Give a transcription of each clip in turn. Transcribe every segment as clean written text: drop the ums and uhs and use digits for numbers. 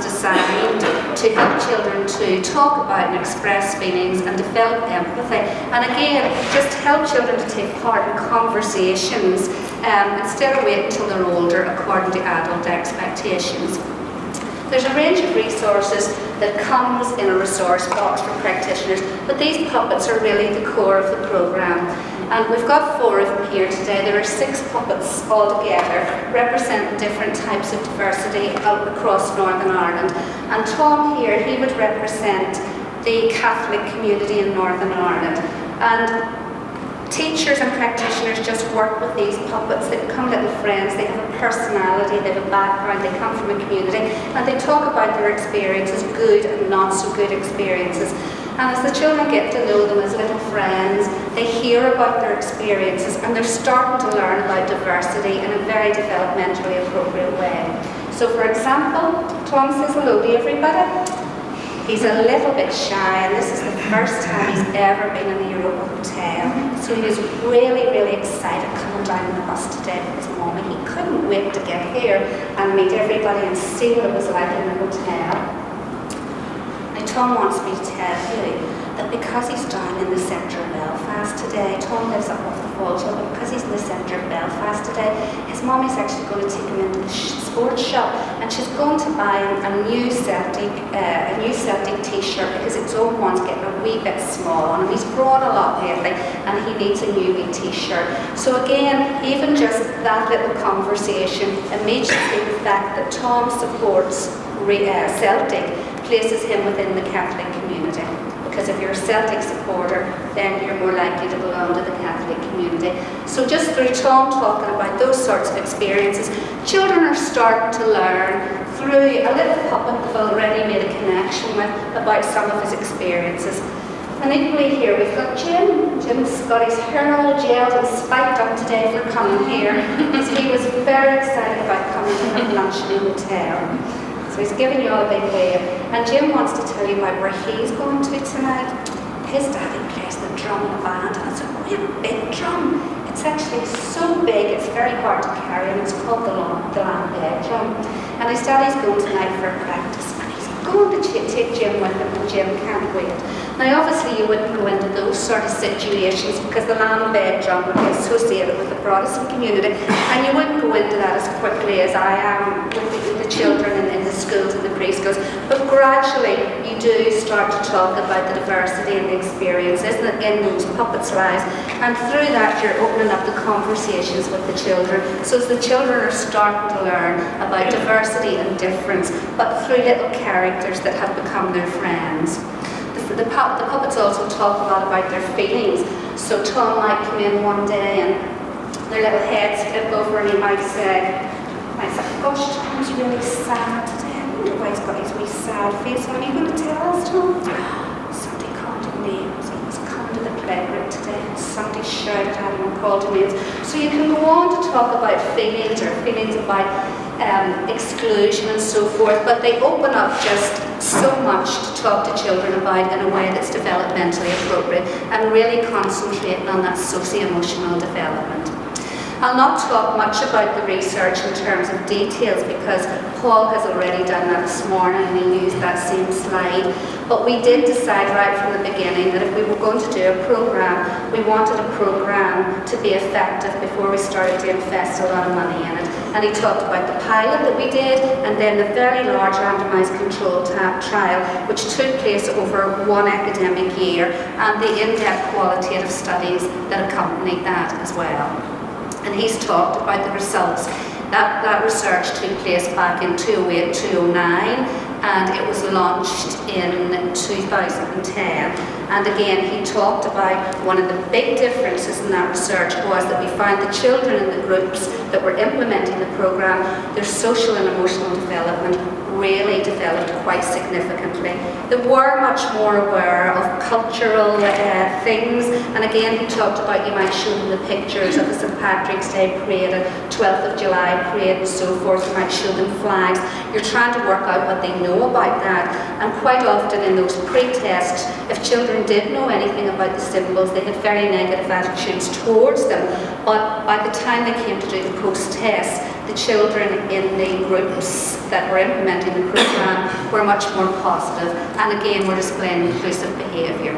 designed to help children to talk about and express feelings and develop empathy. And again, just help children to take part in conversations instead of waiting until they're older according to adult expectations. There's a range of resources that comes in a resource box for practitioners, but these puppets are really the core of the programme. And we've got 4 of them here today. There are 6 puppets altogether representing different types of diversity across Northern Ireland. And Tom here, he would represent the Catholic community in Northern Ireland. And teachers and practitioners just work with these puppets. They become little friends, they have a personality, they have a background, they come from a community, and they talk about their experiences, good and not so good experiences. And as the children get to know them as little friends, they hear about their experiences and they're starting to learn about diversity in a very developmentally appropriate way. So for example, Tom says hello to everybody. He's a little bit shy, and this is the first time he's ever been in the Europa Hotel. So he was really, really excited coming down on the bus today with his mum. He couldn't wait to get here and meet everybody and see what it was like in the hotel. Now Tom wants me to tell you that because he's down in the centre of Belfast today, Tom lives up off the Falls, but because he's in the centre of Belfast today, his mum is actually going to take him into the sports shop, and she's going to buy him a new Celtic t-shirt because his own one's getting a wee bit small on him. He's grown a lot lately and he needs a new wee t-shirt. So again, even just that little conversation, immediately the fact that Tom supports Celtic places him within the Catholic community. Because if you're a Celtic supporter, then you're more likely to belong to the Catholic community. So just through Tom talking about those sorts of experiences, children are starting to learn through a little puppet they've already made a connection with about some of his experiences. And equally here we've got Jim. Jim's got his hair all gelled and spiked up today for coming here, because he was very excited about coming to have lunch in the hotel. So he's giving you all a big wave. And Jim wants to tell you about where he's going to tonight. His daddy plays the drum in a band, and it's a real big drum. It's actually so big, it's very hard to carry, and it's called the Lambeth drum. And his daddy's going tonight for a practice, and he's going to take Jim with him, and Jim can't wait. Now obviously you wouldn't go into those sort of situations because the Lambeth drum would be associated with the Protestant community, and you wouldn't go into that as quickly as I am with the children in the schools and the preschools. But gradually you do start to talk about the diversity and the experiences in those puppets' lives, and through that you're opening up the conversations with the children. So as the children are starting to learn about diversity and difference, but through little characters that have become their friends. The puppets also talk a lot about their feelings. So Tom might come in one day and their little heads flip over and he might say, gosh, Tom's really sad today. I wonder why he's got his wee sad face on. Are you going to tell us, Tom? Somebody called him names. He was coming to the playground today and somebody shouted at him and called him names. So you can go on to talk about feelings or feelings about exclusion and so forth, but they open up just so much to talk to children about in a way that's developmentally appropriate and really concentrating on that socio-emotional development. I'll not talk much about the research in terms of details because Paul has already done that this morning and he used that same slide. But we did decide right from the beginning that if we were going to do a programme, we wanted a programme to be effective before we started to invest a lot of money in it. And he talked about the pilot that we did and then the very large randomised control trial which took place over one academic year, and the in-depth qualitative studies that accompanied that as well. And he's talked about the results. That research took place back in 2008, 2009, and it was launched in 2010. And again, he talked about one of the big differences in that research was that we found the children in the groups that were implementing the programme, their social and emotional development really developed quite significantly. They were much more aware of cultural things, and again he talked about, you might show them the pictures of the St. Patrick's Day parade, a 12th of July parade and so forth, you might show them flags. You're trying to work out what they know about that. And quite often in those pre-tests, if children did know anything about the symbols, they had very negative attitudes towards them. But by the time they came to do the post-test, the children in the groups that were implementing the programme were much more positive, and again were displaying inclusive behaviour.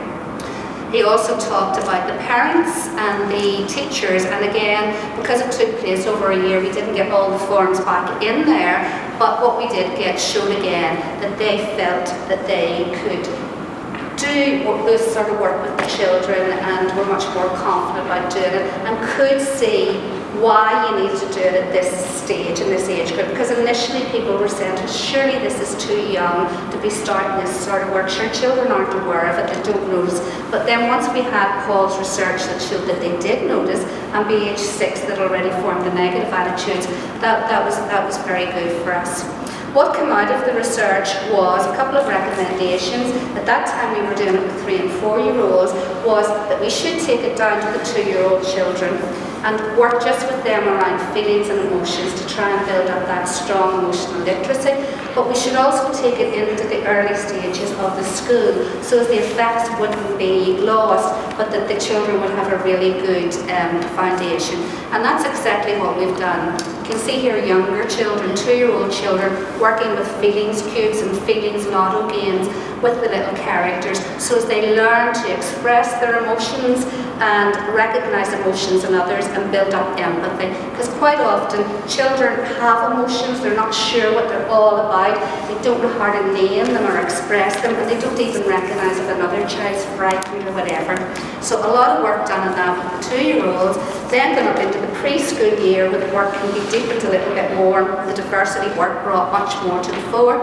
He also talked about the parents and the teachers, and again, because it took place over a year, we didn't get all the forms back in there, but what we did get showed again that they felt that they could do this sort of work with the children and were much more confident about doing it, and could see why you need to do it at this stage, in this age group. Because initially people were saying, surely this is too young to be starting this sort of work. Sure, children aren't aware of it, they don't notice. But then once we had Paul's research that showed that they did notice, and by age 6 that already formed the negative attitudes, that was very good for us. What came out of the research was a couple of recommendations. At that time we were doing it with 3 and 4-year-olds, was that we should take it down to the 2-year-old children and work just with them around feelings and emotions to try and build up that strong emotional literacy. But we should also take it into the early stages of the school, so as the effects wouldn't be lost, but that the children would have a really good foundation. And that's exactly what we've done. You can see here younger children, 2-year-old children, working with feelings cubes and feelings lotto games with the little characters, so as they learn to express their emotions and recognise emotions in others and build up empathy. Because quite often children have emotions, they're not sure what they're all about, they don't know how to name them or express them, and they don't even recognise if another child's frightened or whatever. So a lot of work done on that with the 2-year-olds. Then going up into the preschool year, where the work can be deepened a little bit more, the diversity work brought much more to the fore.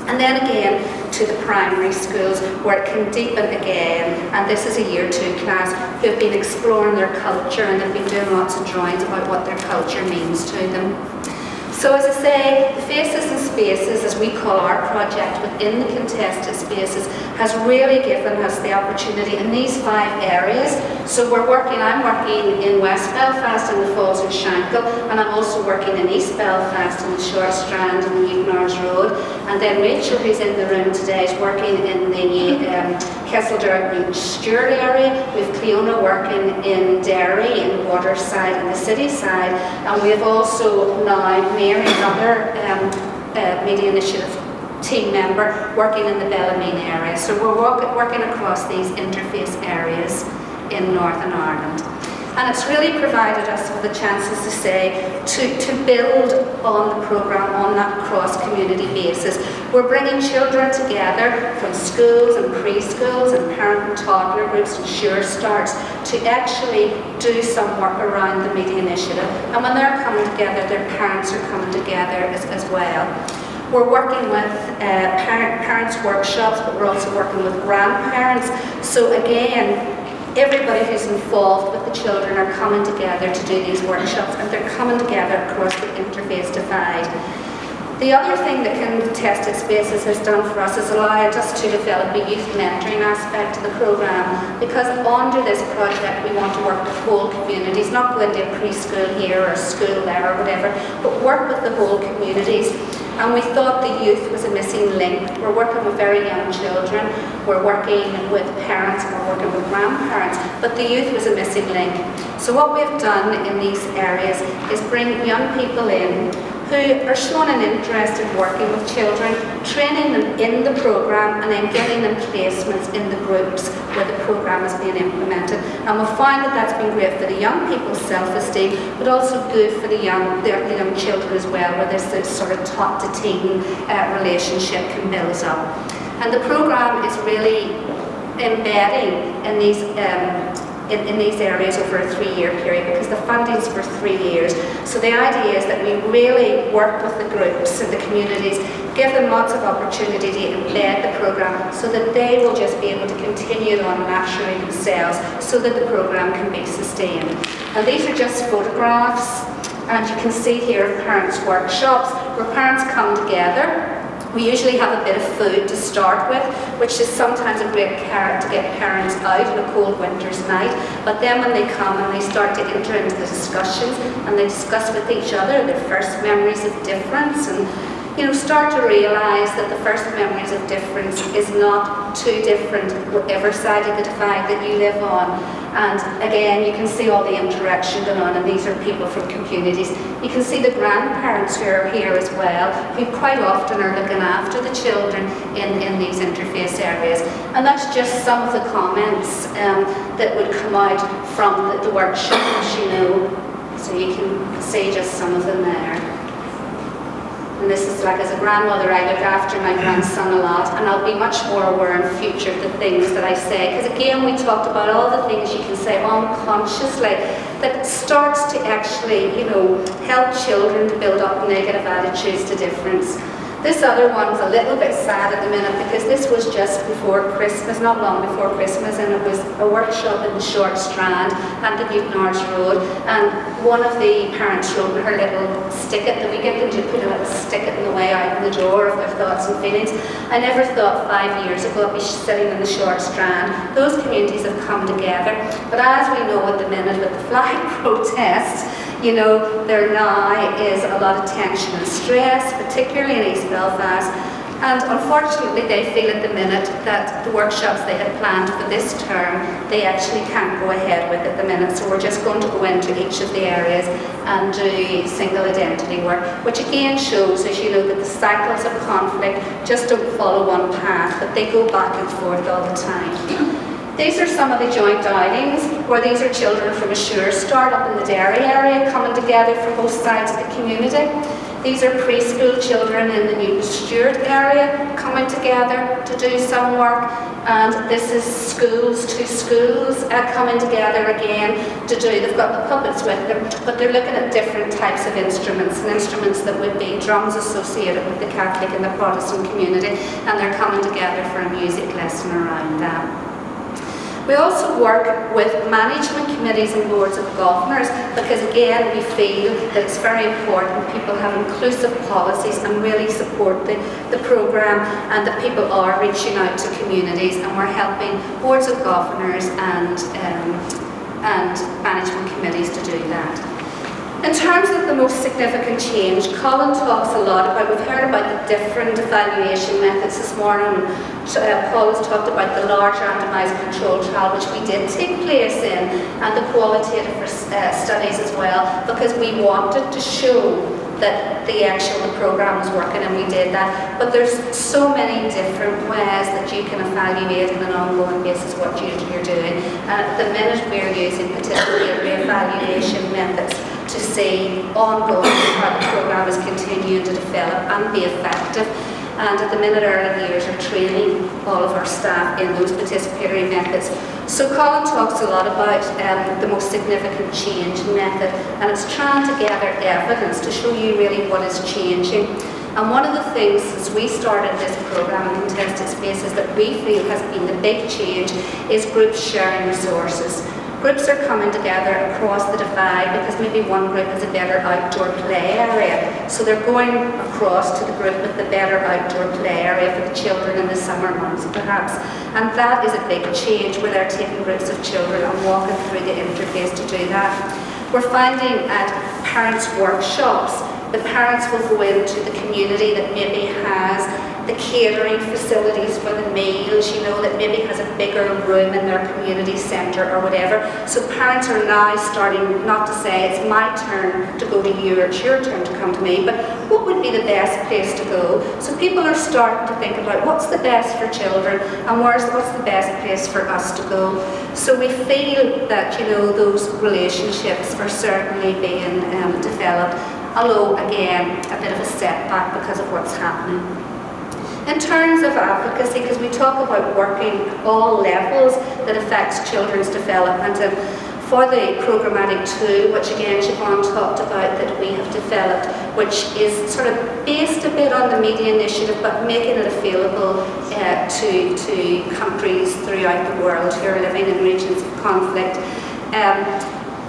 And then again to the primary schools, where it can deepen again, and this is a year 2 class who've been exploring their culture, and they've been doing lots of drawings about what their culture means to them. So as I say, the Faces and Spaces, as we call our project within the contested spaces, has really given us the opportunity in these 5 areas. So I'm working in West Belfast in the Falls and Shankill, and I'm also working in East Belfast in the Short Strand and the Newtonards Road. And then Rachel, who's in the room today, is working in the Kesselderg and Stewart area. We have Cleona working in Derry, in the Waterside and the City side. And we have also now Mary, another Media Initiative team member, working in the Bellarmine area. So we're working across these interface areas in Northern Ireland. And it's really provided us with the chances to say, to build on the programme on that cross-community basis. We're bringing children together from schools and preschools and parent and toddler groups and Sure Starts to actually do some work around the Media Initiative. And when they're coming together, their parents are coming together as well. We're working with parents' workshops, but we're also working with grandparents. So again, everybody who's involved with the children are coming together to do these workshops, and they're coming together across the interface divide. The other thing that Contested Spaces has done for us is allowed us to develop a youth mentoring aspect to the programme, because under this project we want to work with whole communities, not go into a preschool here or school there or whatever, but work with the whole communities. And we thought the youth was a missing link. We're working with very young children, we're working with parents, and we're working with grandparents, but the youth was a missing link. So what we've done in these areas is bring young people in who are showing an interest in working with children, training them in the programme, and then getting them placements in the groups where the programme is being implemented. And we'll find that that's been great for the young people's self-esteem, but also good for the young children as well, where there's this sort of tot-to-teen relationship can build up. And the programme is really embedding in these areas over a 3-year period, because the funding's for 3 years. So the idea is that we really work with the groups and the communities, give them lots of opportunity to embed the programme so that they will just be able to continue it on naturally themselves, so that the programme can be sustained. And these are just photographs, and you can see here parents' workshops where parents come together. We usually have a bit of food to start with, which is sometimes a great carrot to get parents out on a cold winter's night. But then when they come and they start to enter into the discussions and they discuss with each other their first memories of difference, and start to realise that the first memories of difference is not too different whatever side of the divide that you live on. And again, you can see all the interaction going on, and these are people from communities. You can see the grandparents who are here as well, who quite often are looking after the children in these interface areas. And that's just some of the comments that would come out from the workshops, So you can see just some of them there. And this is like, as a grandmother, I look after my grandson a lot, and I'll be much more aware in future of the things that I say. Because again, we talked about all the things you can say unconsciously that starts to actually, help children to build up negative attitudes to difference. This other one's a little bit sad at the minute because this was just before Christmas, not long before Christmas, and it was a workshop in the Short Strand and the Newtonards Road, and one of the parents wrote her little stick-it that we get them to put a little stick-it in the way out in the door of their thoughts and feelings. I never thought 5 years ago I'd be sitting in the Short Strand. Those communities have come together, but as we know at the minute with the flag protests, there now is a lot of tension and stress, particularly in East Belfast. And unfortunately, they feel at the minute that the workshops they had planned for this term, they actually can't go ahead with at the minute. So we're just going to go into each of the areas and do single identity work, which again shows, as you know, that the cycles of conflict just don't follow one path, but they go back and forth all the time. These are some of the joint outings, where these are children from Assure Start up in the Derry area coming together from both sides of the community. These are preschool children in the Newton Stewart area coming together to do some work, and this is schools to schools coming together again to do. They've got the puppets with them, but they're looking at different types of instruments, and instruments that would be drums associated with the Catholic and the Protestant community, and they're coming together for a music lesson around that. We also work with management committees and boards of governors because again we feel that it's very important people have inclusive policies and really support the programme, and that people are reaching out to communities, and we're helping boards of governors and management committees to do that. In terms of the most significant change, Colin talks a lot about, we've heard about the different evaluation methods this morning. Paul has talked about the large randomised control trial, which we did take place in, and the qualitative studies as well, because we wanted to show that the programme was working, and we did that. But there's so many different ways that you can evaluate on an ongoing basis what you're doing. And at the minute we're using participatory evaluation methods to see ongoing how the programme is continuing to develop and be effective. And at the minute, Early Years are training all of our staff in those participatory methods. So Colin talks a lot about the most significant change method, and it's trying to gather evidence to show you really what is changing. And one of the things as we started this programme in Contested Spaces that we feel has been the big change is groups sharing resources. Groups are coming together across the divide because maybe one group has a better outdoor play area. So they're going across to the group with the better outdoor play area for the children in the summer months perhaps. And that is a big change where they're taking groups of children and walking through the interface to do that. We're finding at parents' workshops, the parents will go into the community that maybe has the catering facilities for the meals, that maybe has a bigger room in their community centre or whatever. So parents are now starting not to say it's my turn to go to you or it's your turn to come to me, but what would be the best place to go? So people are starting to think about what's the best for children and what's the best place for us to go. So we feel that those relationships are certainly being developed, although again a bit of a setback because of what's happening. In terms of advocacy, because we talk about working all levels that affects children's development, and for the programmatic tool, which again Siobhan talked about that we have developed, which is sort of based a bit on the media initiative but making it available to countries throughout the world who are living in regions of conflict.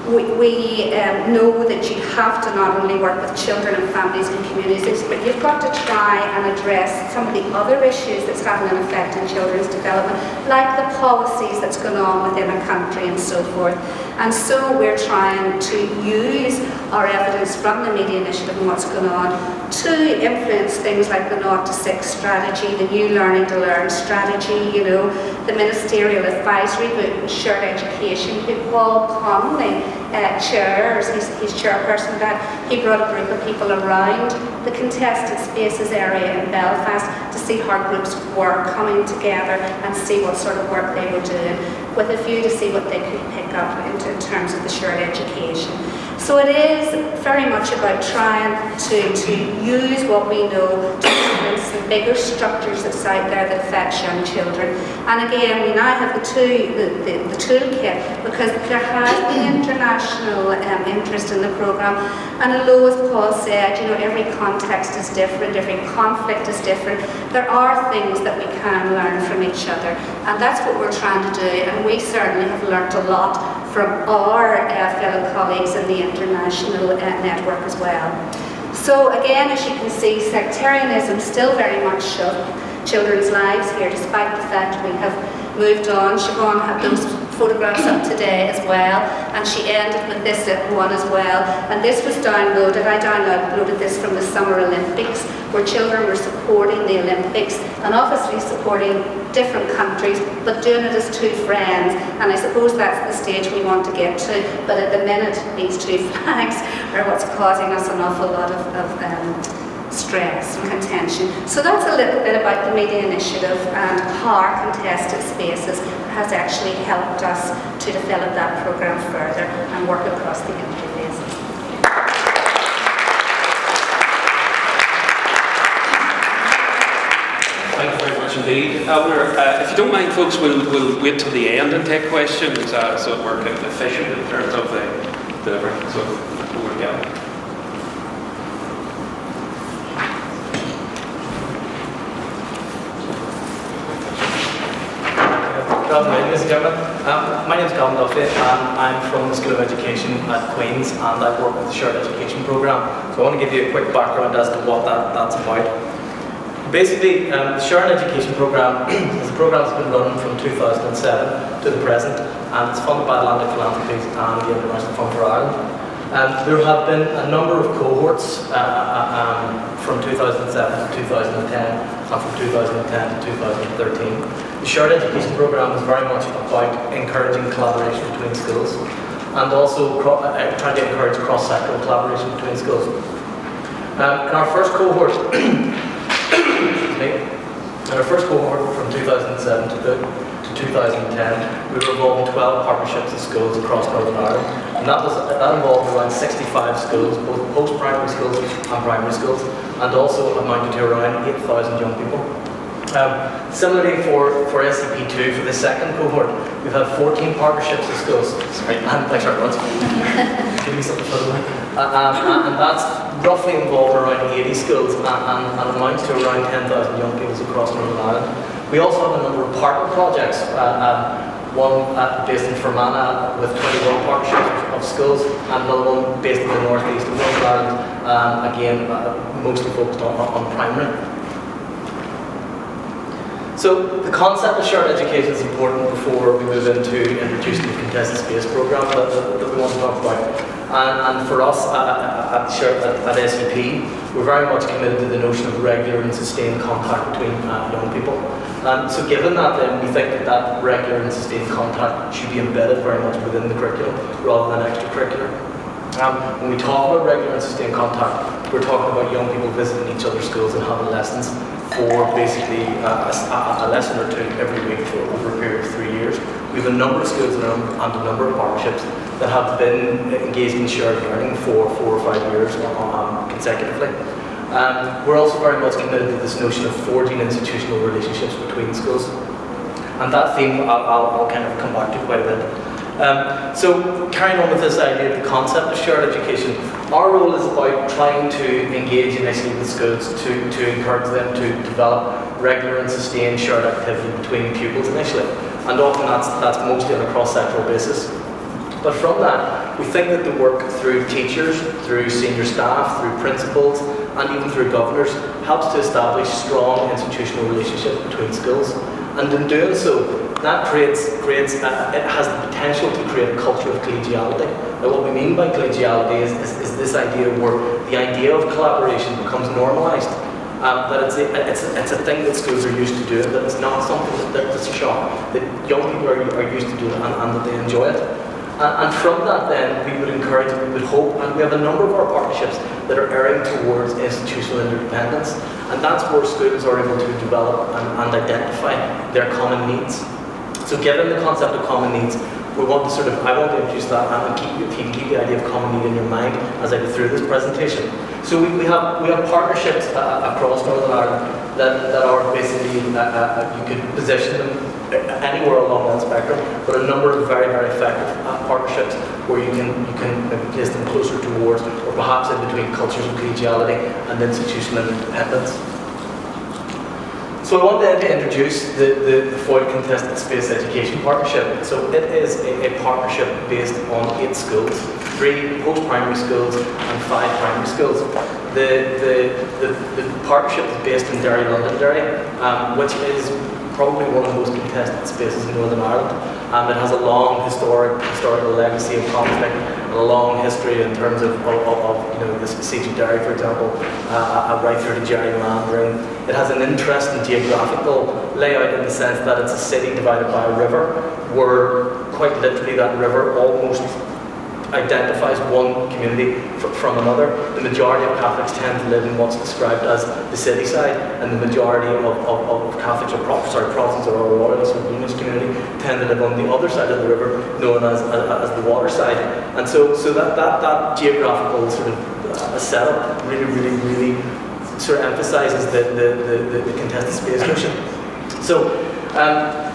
We know that you have to not only work with children and families and communities, but you've got to try and address some of the other issues that's having an effect on children's development, like the policies that's going on within a country and so forth. And so we're trying to use our evidence from the Media Initiative and what's going on to influence things like the 0 to 6 strategy, the new Learning to Learn strategy, you know, the Ministerial Advisory Group, Shared Education, who Paul Connolly chairs, he's chairperson of that. He brought a group of people around the contested spaces area in Belfast to see how groups were coming together and see what sort of work they were doing, with a view to see what they could pick up in terms of the shared education. So it is very much about trying to use what we know to influence the bigger structures that's out there that affects young children. And again, we now have the toolkit, because there has been international interest in the programme. And although, as Paul said, you know, every context is different, every conflict is different, there are things that we can learn from each other. And that's what we're trying to do. And we certainly have learnt a lot from our fellow colleagues in the international network as well. So again, as you can see, sectarianism still very much shook children's lives here, despite the fact we have moved on. Siobhan had those photographs up today as well, and she ended with this one as well. And this was downloaded. I downloaded this from the Summer Olympics, where children were supporting the Olympics and obviously supporting different countries, but doing it as two friends. And I suppose that's the stage we want to get to. But at the minute, these two flags are what's causing us an awful lot of stress and contention. So that's a little bit about the Media Initiative and how our contested spaces has actually helped us to develop that programme further and work across the interfaces. Thank you very much indeed, Eleanor. If you don't mind, folks, we'll wait till the end and take questions, so we're kind of efficient in terms of the delivery. So over to you. Good afternoon, ladies and gentlemen. My name is Calvin Duffy, and I'm from the School of Education at Queen's, and I work with the Shared Education Programme. So I want to give you a quick background as to what that's about. Basically, the Shared Education Programme is a programme that's been running from 2007 to the present, and it's funded by Atlantic Philanthropies and the International Fund for Ireland. There have been a number of cohorts from 2007 to 2010 and from 2010 to 2013. The Shared Education Programme is very much about encouraging collaboration between schools and also trying to encourage cross-sectoral collaboration between schools. In our first cohort, from 2007 to 2010, we were involved in 12 partnerships with schools across Northern Ireland, and that involved around 65 schools, both post-primary schools and primary schools, and also amounted to around 8,000 young people. Similarly for SCP2, for the second cohort, we've had 14 partnerships with schools. Sorry, thanks very much. Give me something for the mic. And that's roughly involved around 80 schools and amounts to around 10,000 young people across Northern Ireland. We also have a number of partner projects, one based in Fermanagh with 21 partnerships of schools, and another one based in the northeast of Northern Ireland, again mostly focused on primary. So the concept of shared education is important before we move into introducing the contested space programme that we want to talk about. And for us at SEP, we're very much committed to the notion of regular and sustained contact between young people. So given that, then we think that regular and sustained contact should be embedded very much within the curriculum rather than extracurricular. When we talk about regular and sustained contact, we're talking about young people visiting each other's schools and having lessons for basically a lesson or two every week for over a period of 3 years. We have a number of schools and a number of partnerships that have been engaged in shared learning for 4 or 5 years consecutively. We're also very much committed to this notion of forging institutional relationships between schools. And that theme I'll kind of come back to quite a bit. So carrying on with this idea of the concept of shared education, our role is about trying to engage initially with schools to encourage them to develop regular and sustained shared activity between pupils initially. And often that's mostly on a cross-sectoral basis. But from that, we think that the work through teachers, through senior staff, through principals, and even through governors helps to establish strong institutional relationships between schools. And in doing so, that it has the potential to create a culture of collegiality. Now, what we mean by collegiality is this idea where the idea of collaboration becomes normalised. That it's a thing that schools are used to doing, that it's not something that's a shock, that young people are used to doing and that they enjoy it. And from that then, we would encourage, we would hope, and we have a number of our partnerships that are erring towards institutional interdependence, and that's where schools are able to develop and identify their common needs. So given the concept of common needs, I want to introduce that and keep the idea of common need in your mind as I go through this presentation. So we have partnerships across Northern Ireland that are basically, you could position them anywhere along that spectrum, but a number of very, very effective partnerships where you can maybe place them closer towards, or perhaps in between, cultures of collegiality and institutional independence. So I want then to introduce the Foyle Contested Space Education Partnership. So it is a partnership based on 8 schools, 3 post-primary schools and 5 primary schools. The partnership is based in Derry, Londonderry, which is probably one of the most contested spaces in Northern Ireland. It has a long historical legacy of conflict and a long history in terms of the siege of Derry, for example, right through to gerrymandering. It has an interesting geographical layout in the sense that it's a city divided by a river, where quite literally that river almost identifies one community from another. The majority of Catholics tend to live in what's described as the city side, and the majority of Catholics, or Protestants or Royalists or Unionist community tend to live on the other side of the river, known as the water side. And so that geographical sort of setup really sort of emphasises the contested space notion. So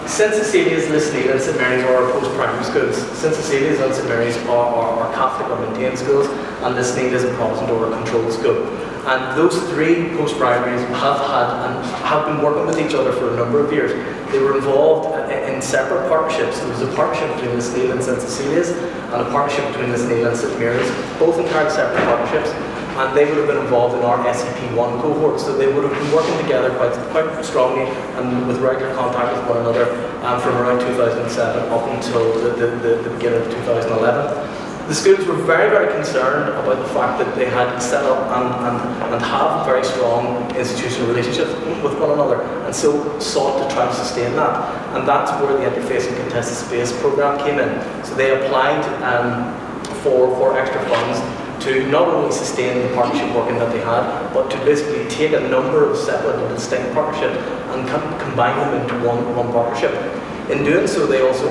St Cecilia's, Lisneal and St Mary's are our post-primary schools. St Cecilia's and St Mary's are Catholic or maintained schools, and Lisneal is a Protestant or a controlled school. And those 3 post-primaries have been working with each other for a number of years. They were involved in separate partnerships. There was a partnership between Lisneal and St Cecilia's, and a partnership between Lisneal and St Mary's, both entirely separate partnerships. And they would have been involved in our SEP1 cohort, so they would have been working together quite strongly and with regular contact with one another from around 2007 up until the beginning of 2011. The schools were very, very concerned about the fact that they had set up and have very strong institutional relationships with one another, and so sought to try to sustain that. And that's where the Interfacing Contested Space programme came in. So they applied for extra funds to not only sustain the partnership working that they had, but to basically take a number of separate and distinct partnerships and combine them into one partnership. In doing so, they also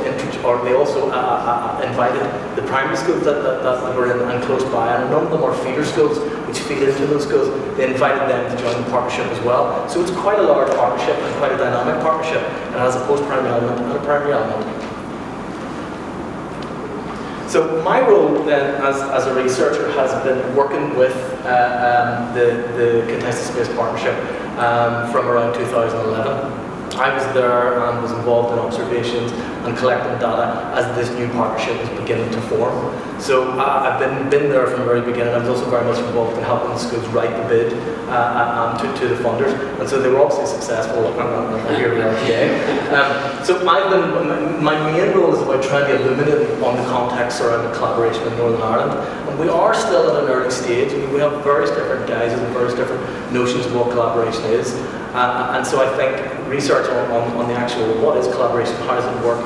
invited the primary schools that were in and close by, and a number of them are feeder schools which feed into those schools. They invited them to join the partnership as well. So it's quite a large partnership and quite a dynamic partnership. It has a post-primary element and a primary element. So my role then as a researcher has been working with the Contested Space Partnership from around 2011. I was there and was involved in observations and collecting data as this new partnership was beginning to form. So I've been there from the very beginning. I was also very much involved in helping the schools write the bid to the funders, and so they were obviously successful, and here we are today. So my main role is about trying to illuminate on the context surrounding collaboration in Northern Ireland. And we are still at an early stage. I mean, we have various different guises and various different notions of what collaboration is. And so I think research on the actual what is collaboration, how does it work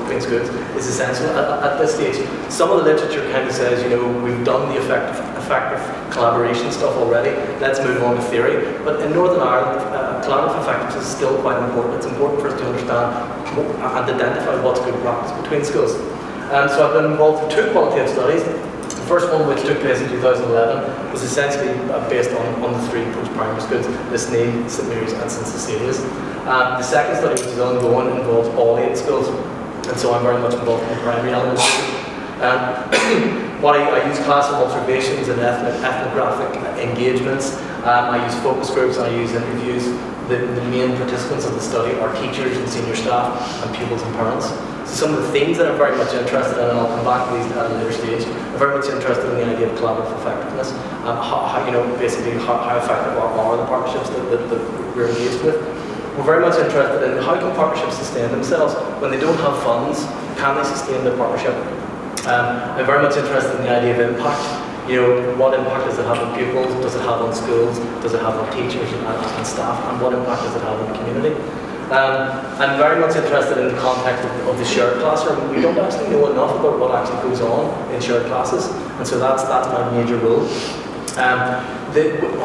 between schools is essential at this stage. Some of the literature kind of says, we've done the effective collaboration stuff already, let's move on to theory. But in Northern Ireland, collaborative effectiveness is still quite important. It's important for us to understand and identify what's good practice between schools. So I've been involved in 2 qualitative studies. The first one, which took place in 2011, was essentially based on the 3 post-primary schools, Lisneal, St Mary's and St Cecilia's. The second study, which is ongoing, involves all 8 schools, and so I'm very much involved in the primary elements. I use classroom observations and ethnographic engagements. I use focus groups and I use interviews. The main participants of the study are teachers and senior staff and pupils and parents. So some of the things that I'm very much interested in, and I'll come back to these at a later stage, I'm very much interested in the idea of collaborative effectiveness, how effective are the partnerships that we're engaged with. we're very much interested in how can partnerships sustain themselves when they don't have funds. Can they sustain their partnership? I'm very much interested in the idea of impact. What impact does it have on pupils? Does it have on schools? Does it have on teachers and staff? And what impact does it have on the community? I'm very much interested in the context of the shared classroom. We don't actually know enough about what actually goes on in shared classes, and so that's my major role.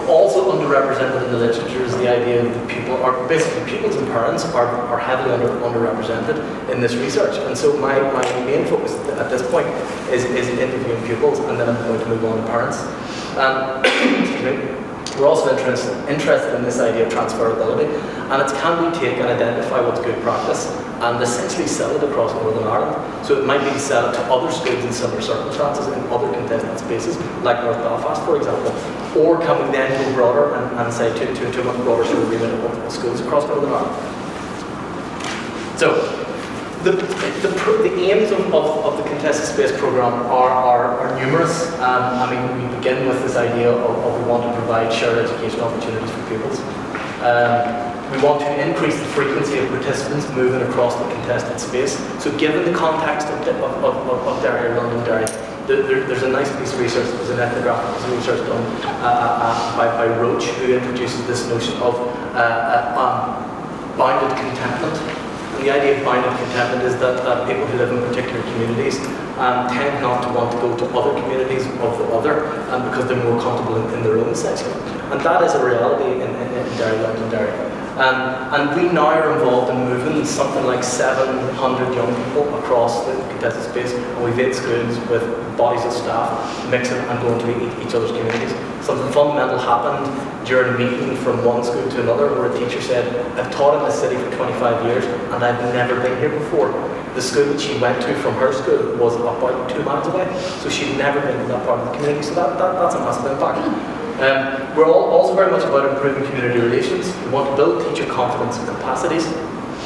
Also underrepresented in the literature is the idea that basically pupils and parents are heavily underrepresented in this research, and so my main focus at this point is interviewing pupils, and then I'm going to move on to parents. Excuse me. We're also interested in this idea of transferability, and it's can we take and identify what's good practice and essentially sell it across Northern Ireland. So it might be sell it to other schools in similar circumstances in other contested spaces, like North Belfast, for example. Or can we then go broader and say to a much broader sort of remit of schools across Northern Ireland. So the aims of the Contested Space programme are numerous. We begin with this idea of we want to provide shared education opportunities for pupils. We want to increase the frequency of participants moving across the contested space. So given the context of Derry or London Derry, there's a nice piece of research, there's an ethnographic piece of research done by Roach, who introduces this notion of bounded contentment. And the idea of bounded contentment is that people who live in particular communities tend not to want to go to other communities of the other because they're more comfortable in their own section. And that is a reality in Derry, London Derry. And we now are involved in moving something like 700 young people across the contested space, and we've 8 schools with bodies of staff mixing and going to each other's communities. Something fundamental happened during a meeting from one school to another, where a teacher said, I've taught in this city for 25 years and I've never been here before. The school that she went to from her school was about 2 miles away, so she'd never been to that part of the community, so that's a massive impact. We're also very much about improving community relations. We want to build teacher confidence and capacities.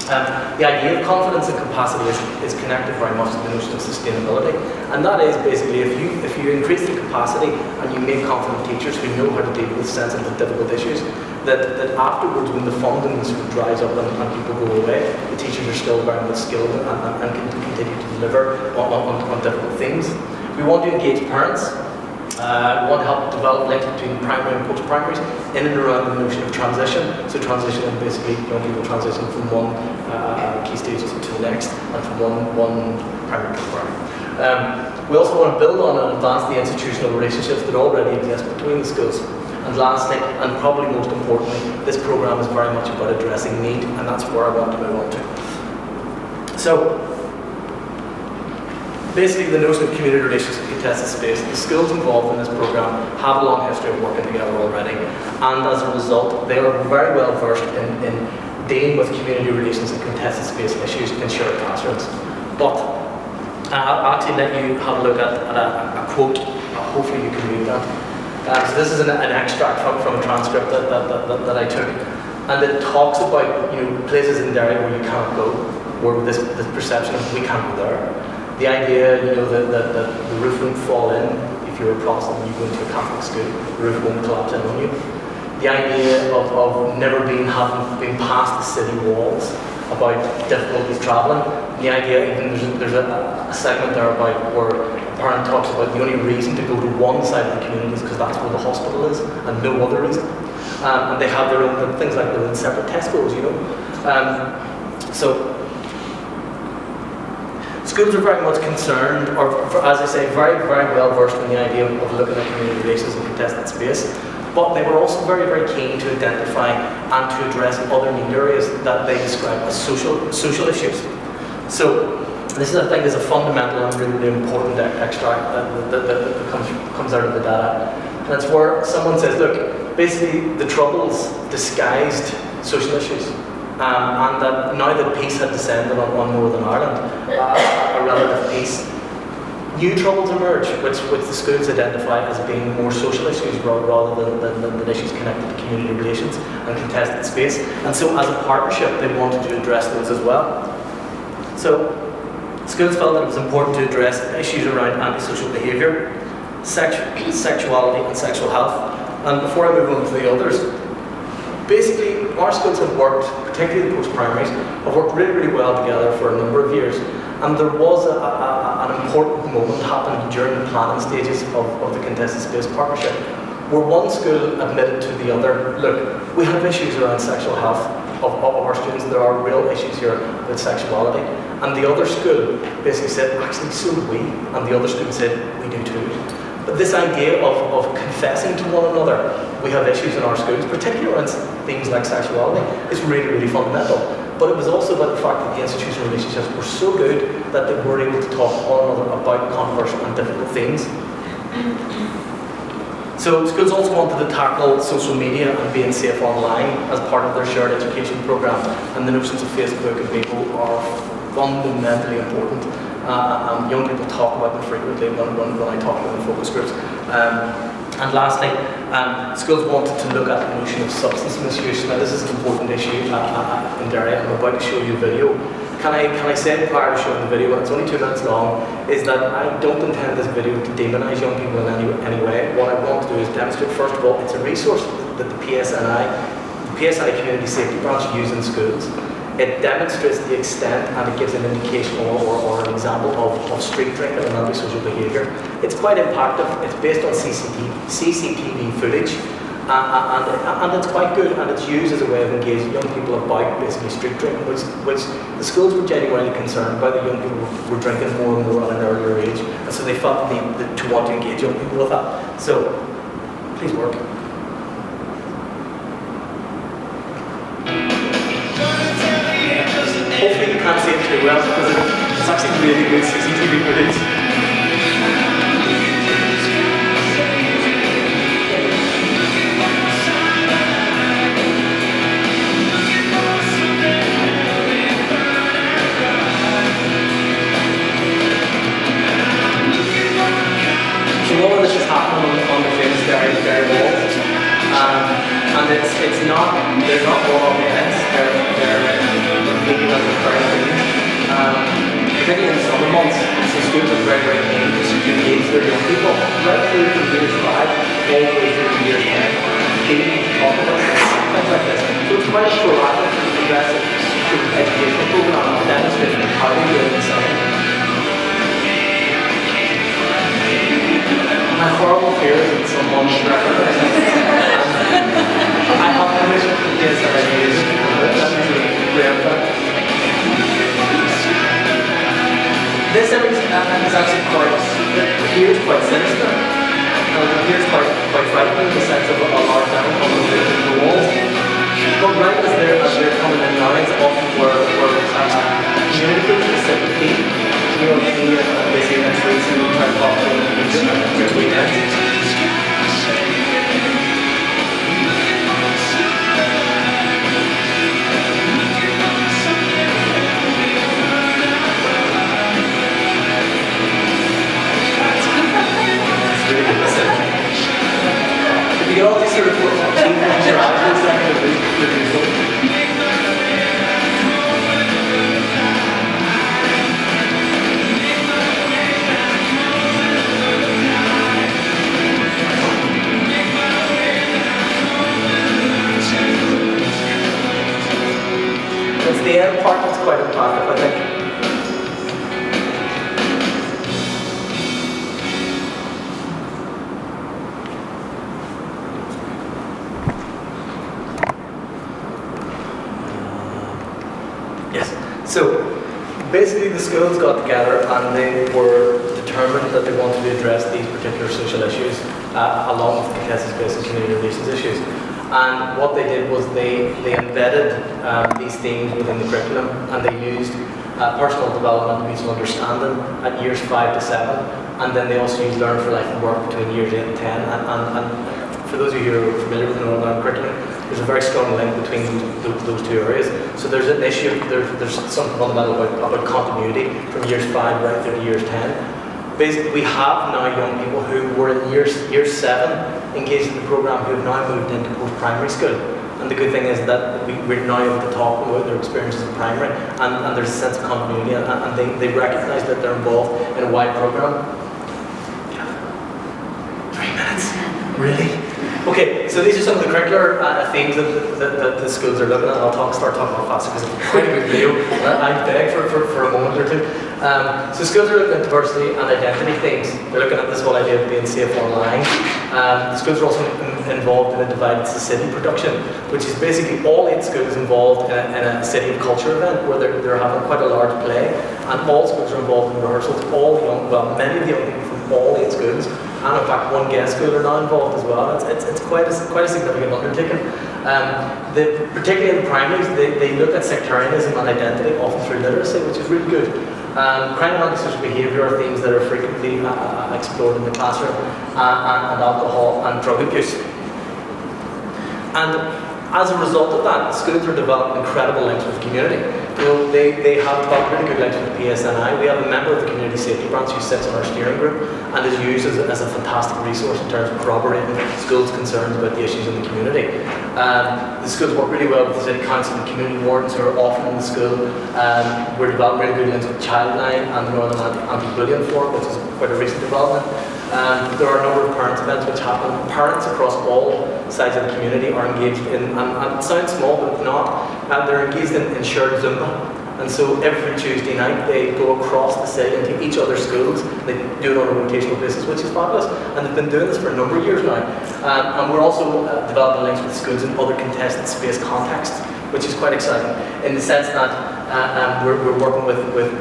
The idea of confidence and capacity is connected very much to the notion of sustainability, and that is basically if you increase the capacity and you make confident teachers who know how to deal with sensitive, difficult issues, that afterwards when the funding sort of dries up and people go away, the teachers are still very much skilled and can continue to deliver on difficult things. We want to engage parents. We want to help develop links between primary and post-primaries in and around the notion of transition. So transition is basically young people transition from one key stage to the next, and from one primary to primary. We also want to build on and advance the institutional relationships that already exist between the schools. And lastly, and probably most importantly, this programme is very much about addressing need, and that's where I want to move on to. So, basically, the notion of community relations and contested space, the schools involved in this programme have a long history of working together already, and as a result, they are very well versed in dealing with community relations and contested space issues in shared classrooms. But I'll actually let you have a look at a quote. Hopefully you can read that. So this is an extract from a transcript that I took, and it talks about places in Derry where you can't go, where this perception of we can't go there. The idea, that the roof won't fall in if you're a Protestant and you go into a Catholic school, the roof won't collapse in on you. The idea of never having been past the city walls, about difficulties travelling. The idea, even there's a segment there about where a parent talks about the only reason to go to one side of the community is because that's where the hospital is, and no other reason. And they have their own things like their own separate Tesco's, So schools are very much concerned, or as I say, very, very well versed in the idea of looking at community relations and contested space. But they were also very, very keen to identify and to address other need areas that they describe as social issues. So this, I think, is a fundamental and really important extract that comes out of the data. And it's where someone says, look, basically the Troubles disguised social issues. And that now that peace had descended on Northern Ireland, a relative peace, new troubles emerge, which the schools identify as being more social issues rather than issues connected to community relations and contested space. And so as a partnership, they wanted to address those as well. So schools felt that it was important to address issues around antisocial behaviour, sexuality and sexual health. And before I move on to the others, Basically, our schools have worked, particularly the post-primaries, have worked really, really well together for a number of years. And there was an important moment happening during the planning stages of the Contested Space Partnership, where one school admitted to the other, look, we have issues around sexual health of our students. There are real issues here with sexuality. And the other school basically said, actually, so do we. And the other school said, we do too. But this idea of confessing to one another, we have issues in our schools, particularly around things like sexuality, is really, really fundamental. But it was also about the fact that the institutional relationships were so good that they were able to talk to one another about controversial and difficult themes. So schools also wanted to tackle social media and being safe online as part of their shared education programme, and the notions of Facebook and Bebo are fundamentally important. Young people talk about them frequently when I talk to them in focus groups. And lastly, schools wanted to look at the notion of substance misuse. Now this is an important issue in Derry. I'm about to show you a video. Can I say prior to showing the video, and it's only 2 minutes long, is that I don't intend this video to demonise young people in any way. What I want to do is demonstrate, first of all, it's a resource that the PSNI Community Safety Branch use in schools. It demonstrates the extent and it gives an indication or an example of street drinking and antisocial behaviour. It's quite impactful. It's based on CCTV footage and it's quite good, and it's used as a way of engaging young people about basically street drinking, which the schools were genuinely concerned about. The young people were drinking more and more at an earlier age, and so they felt the need to want to engage young people with that. So, please work. Hopefully you can't see it too well because it's actually really good CCTV footage. So all of this is happening on the famous Derry walls, and it's not, they're not one-off events, they're completely recurring things. Particularly in the summer months, so schools are very, very keen to engage their young people right through from years 5 all the way through to years 10. They need to talk about things like this. So it's quite a proactive, progressive educational program and demonstrating how we do it in summer. My horrible fear is that someone will recognize it. I have permission from the PSNI to use it, that is really great. This image is actually appears quite sinister. It appears quite frightening in the sense of a large animal coming through the walls. But right as they're coming in now, it's often where community groups will sit with feet. You know, they see the streets and try to talk to them and weekends. If you can all just sort of put your eyes in a It's the end part that's quite impactful, I think. So basically the schools got together and they were determined that they wanted to address these particular social issues along with contested space and community relations issues. And what they did was they embedded these themes within the curriculum, and they used personal development, mutual understanding at years 5 to 7, and then they also used Learn for Life and Work between years 8 and 10. And for those of you who are familiar with the Northern Ireland curriculum, there's a very strong link between those two areas. So there's an issue, there's something fundamental about continuity from years 5 right through to years 10. Basically, we have now young people who were in year 7 engaged in the programme who have now moved into post-primary school. And the good thing is that we're now able to talk about their experiences in primary, and there's a sense of continuity, and they recognise that they're involved in a wide programme. 3 minutes? Really? Okay, so these are some of the curricular themes that the schools are looking at. I'll start talking about faster because it's quite a good video. I beg for a moment or two. So schools are looking at diversity and identity themes. They're looking at this whole idea of being safe online. The schools are also involved in a Divided City production, which is basically all 8 schools involved in a City of Culture event where they're having quite a large play, and all schools are involved in rehearsals. Many of the young people from all 8 schools, and in fact one guest school are now involved as well. It's quite a significant undertaking. Particularly in the primaries, they look at sectarianism and identity, often through literacy, which is really good. Crime and antisocial behaviour are themes that are frequently explored in the classroom, and alcohol and drug abuse. And as a result of that, schools are developing incredible links with the community. They have developed really good links with the PSNI. We have a member of the Community Safety Branch who sits on our steering group and is used as a fantastic resource in terms of corroborating schools' concerns about the issues in the community. The schools work really well with the City Council and community wardens who are often in the school. We're developing really good links with Childline and the Northern Anti-Bullying Forum, which is quite a recent development. There are a number of parents events which happen. Parents across all sides of the community are engaged in, and it sounds small but it's not, they're engaged in shared Zumba. And so every Tuesday night they go across the city into each other's schools. They do it on a rotational basis, which is fabulous. And they've been doing this for a number of years now. And we're also developing links with schools in other contested space contexts, which is quite exciting in the sense that we're working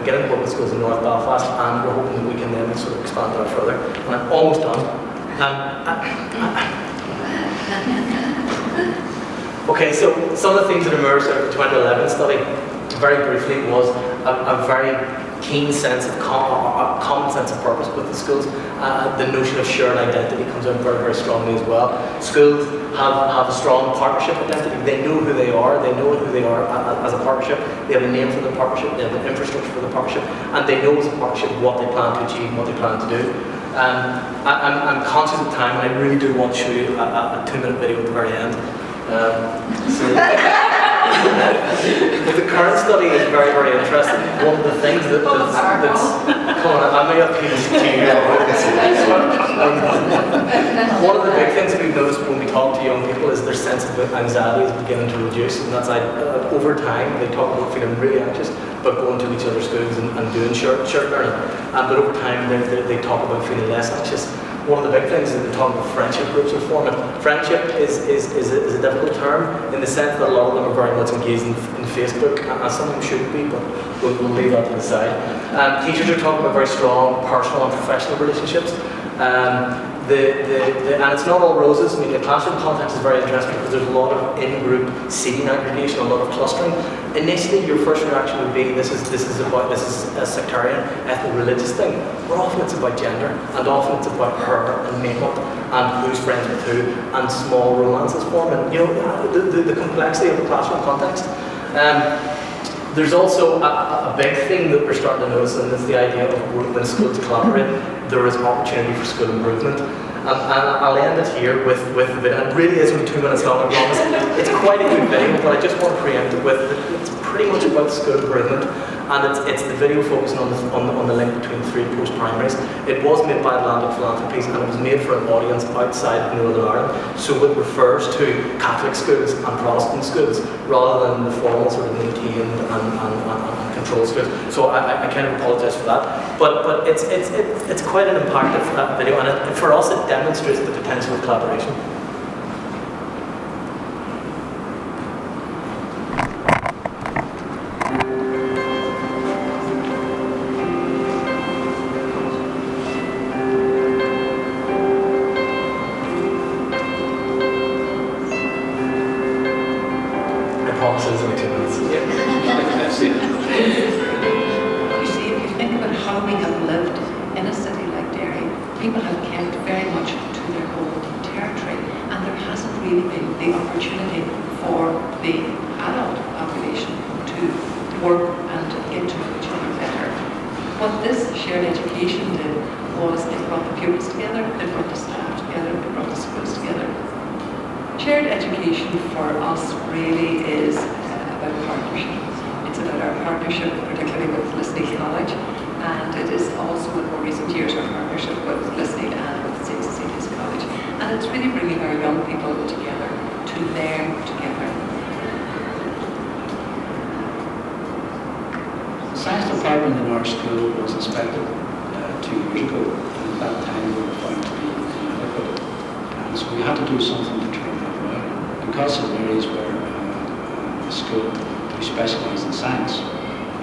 getting to work with schools in North Belfast, and we're hoping that we can then sort of expand that further. And I'm almost done. Okay, so some of the things that emerged out of the 2011 study, very briefly, was a very keen sense of common sense of purpose with the schools. The notion of shared identity comes out very, very strongly as well. Schools have a strong partnership identity. They know who they are. They know who they are as a partnership. They have a name for the partnership. They have an infrastructure for the partnership, and they know as a partnership what they plan to achieve and what they plan to do. I'm conscious of time, and I really do want to show you a 2-minute video at the very end. The current study is very, very interesting. One of the things that's come on, I may appeal to you. One of the big things that we've noticed when we talk to young people is their sense of anxiety is beginning to reduce, and that's over time. They talk about feeling really anxious about going to each other's schools and doing shared learning, but over time they talk about feeling less anxious. One of the big things is they talk about friendship groups are forming. Friendship is a difficult term in the sense that a lot of them are very much engaged in Facebook, and some of them shouldn't be, but we'll leave that to the side. Teachers are talking about very strong personal and professional relationships. And it's not all roses. I mean, the classroom context is very interesting because there's a lot of in-group seating aggregation, a lot of clustering. Initially, your first reaction would be this is a sectarian, ethno-religious thing. But often it's about gender, and often it's about her and makeup, and who's friends with who, and small romances forming. You know, the complexity of the classroom context. There's also a big thing that we're starting to notice, and it's the idea of when schools collaborate, there is opportunity for school improvement. And I'll end it here with the video. It really is only 2 minutes long, I promise. It's quite a good video, but I just want to preempt it with it's pretty much about school improvement, and it's the video focusing on the link between 3 post-primaries. It was made by Atlantic Philanthropies, and it was made for an audience outside of Northern Ireland, so it refers to Catholic schools and Protestant schools rather than the formal sort of maintained and controlled schools. So I kind of apologise for that, but it's quite an impactful video, and for us it demonstrates the potential of collaboration. And it's really bringing our young people fibre in our school was inspected 2 years ago, and at that time we were found to be inadequate. And so we had to do something to turn that around. Because of areas where the school we specialise in science,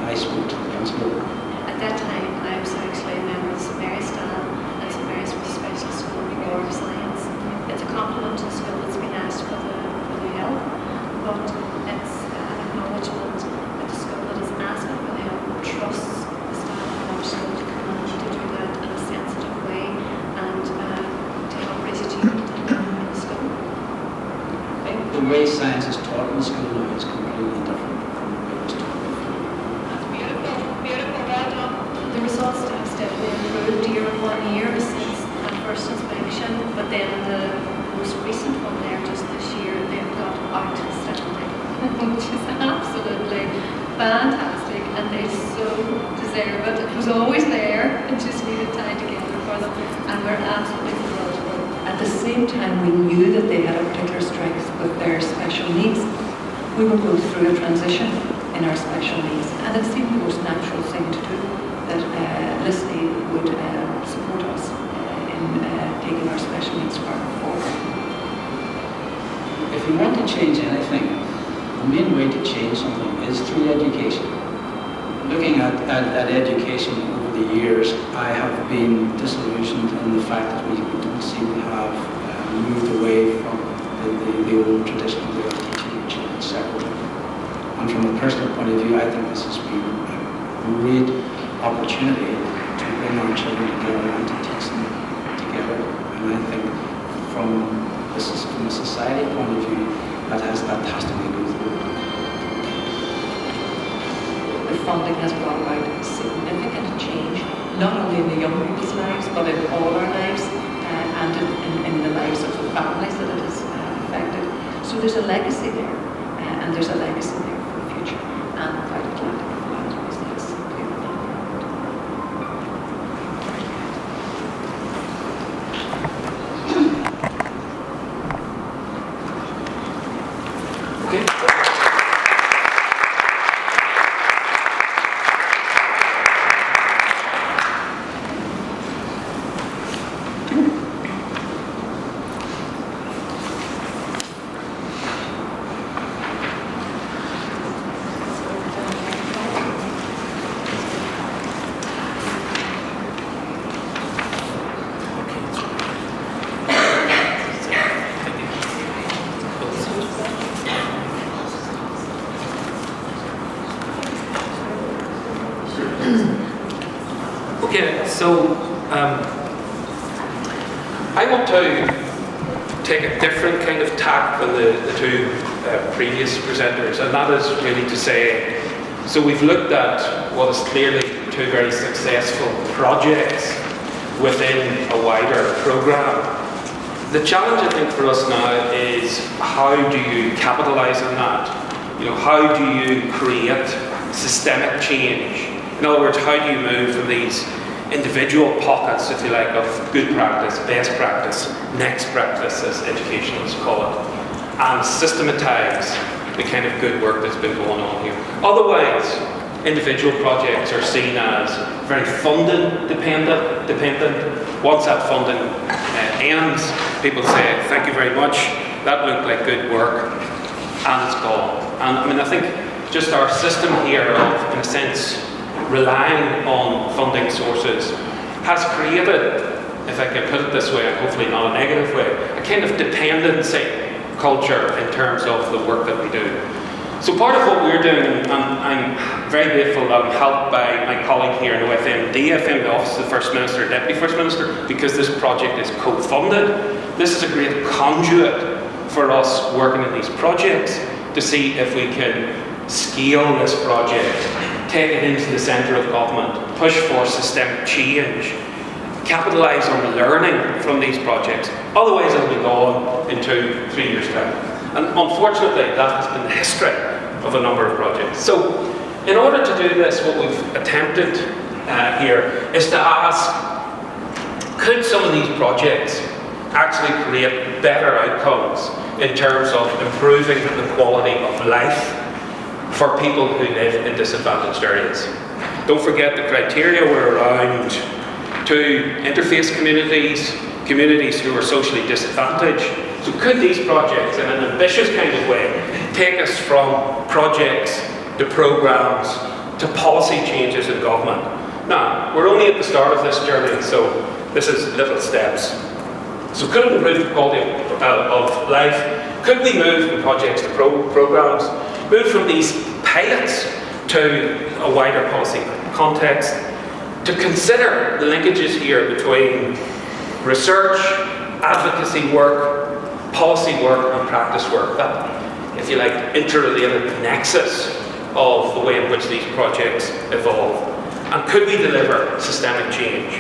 I spoke to the principal. At that time, I was actually a member of St Mary's Staff, and St Mary's was a special school for science. It's a compliment to the school that's been asked for the help, but it's an acknowledgement that the school that is asking for the help trusts the staff of our school to come on to do that in a sensitive way and to help raise achievement in the school. The way science is taught in the school now is completely different from the way it was taught before. That's beautiful, beautiful, well done. The results have steadily improved year on year since that first inspection, but then the most recent one there just this year, they've got outstanding, which is absolutely fantastic, and they so deserve it. It was always there, it just needed time together for them, and we're absolutely thrilled. At the same time, we knew that they had a particular strength with their special needs. We were going through a transition in our special needs, and it seemed the most natural thing to do that Lisley would support us in taking our special needs forward. If you want to change anything, the main way to change something is through education. Looking at education over the years, I have been disillusioned in the fact that we don't seem to have moved away from the old traditional way of teaching your children separately. And from a personal point of view, I think this has been a great opportunity to bring our children together and to teach them together. And I think from a society point of view, that has to be go through. The funding has brought about significant change, not only in the young people's lives, but in all our lives, and in the lives of the families that it has affected. So there's a legacy there, and there's a legacy there for the future. And quite Atlantic is that simply not Okay. Okay, so I want to take a different kind of tack than the two previous presenters, and that is really to say, so we've looked at what is clearly two very successful projects within a wider programme. The challenge, I think, for us now is how do you capitalise on that? You know, how do you create systemic change? In other words, how do you move from these individual pockets, if you like, of good practice, best practice, next practice, as educationalists call it, and systematise the kind of good work that's been going on here. Otherwise, individual projects are seen as very funding dependent. Once that funding ends, people say, thank you very much, that looked like good work, and it's gone. And I mean, I think just our system here of, in a sense, relying on funding sources has created, if I can put it this way, and hopefully not a negative way, a kind of dependency culture in terms of the work that we do. So part of what we're doing, and I'm very grateful that I'm helped by my colleague here in OFMD, FM, the Office of the First Minister and Deputy First Minister, because this project is co-funded. This is a great conduit for us working in these projects to see if we can scale this project, take it into the centre of government, push for systemic change, capitalise on learning from these projects. Otherwise it'll be gone in 2-3 years' time. And unfortunately that has been the history of a number of projects. So in order to do this, what we've attempted here is to ask, could some of these projects actually create better outcomes in terms of improving the quality of life for people who live in disadvantaged areas? Don't forget the criteria were around to interface communities, communities who are socially disadvantaged. So could these projects, in an ambitious kind of way, take us from projects to programmes to policy changes in government? Now, we're only at the start of this journey, so this is little steps. So could it improve the quality of life? Could we move from projects to programmes? Move from these pilots to a wider policy context? To consider the linkages here between research, advocacy work, policy work and practice work, that, if you like, interrelated nexus of the way in which these projects evolve. And could we deliver systemic change?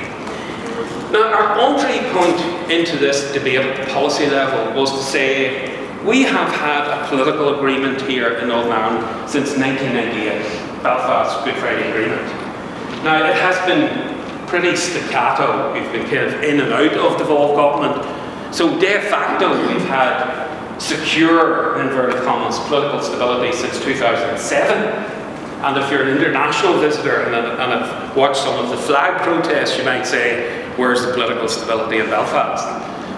Now, our entry point into this debate at the policy level was to say we have had a political agreement here in Northern Ireland since 1998, Belfast Good Friday Agreement. Now, it has been pretty staccato. We've been kind of in and out of devolved government. So de facto, we've had secure, in inverted commas, political stability since 2007. And if you're an international visitor and have watched some of the flag protests, you might say, where's the political stability in Belfast?